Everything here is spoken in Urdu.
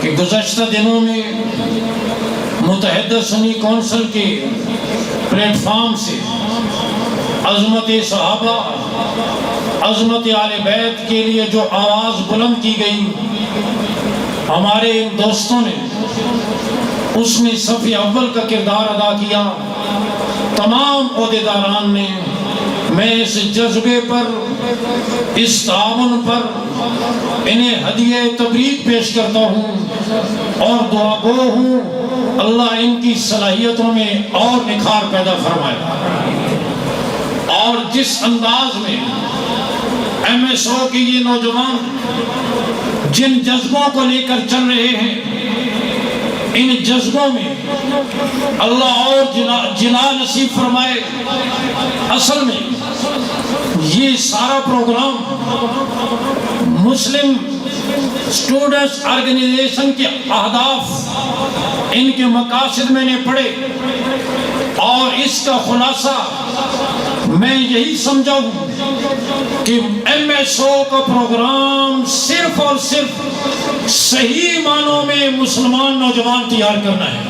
کہ گزشتہ دنوں میں متحدہ سنی کونسل کے پلیٹ فارم سے عظمت صحابہ، عظمت آل بیت کے لیے جو آواز بلند کی گئی، ہمارے ان دوستوں نے اس میں صف اول کا کردار ادا کیا، تمام عہدیداران نے۔ میں اس جذبے پر، اس تعاون پر انہیں ہدیہ تبریک پیش کرتا ہوں اور دعا گو ہوں اللہ ان کی صلاحیتوں میں اور نکھار پیدا فرمائے۔ اور جس انداز میں ایم ایس او کے یہ نوجوان جن جذبوں کو لے کر چل رہے ہیں، ان جذبوں میں اللہ اور جلا نصیب فرمائے۔ اصل میں یہ سارا پروگرام مسلم اسٹوڈنٹس آرگنائزیشن کے اہداف، ان کے مقاصد میں نے پڑھے، اور اس کا خلاصہ میں یہی سمجھا ہوں کہ ایم ایس او کا پروگرام صرف اور صرف صحیح معنوں میں مسلمان نوجوان تیار کرنا ہے۔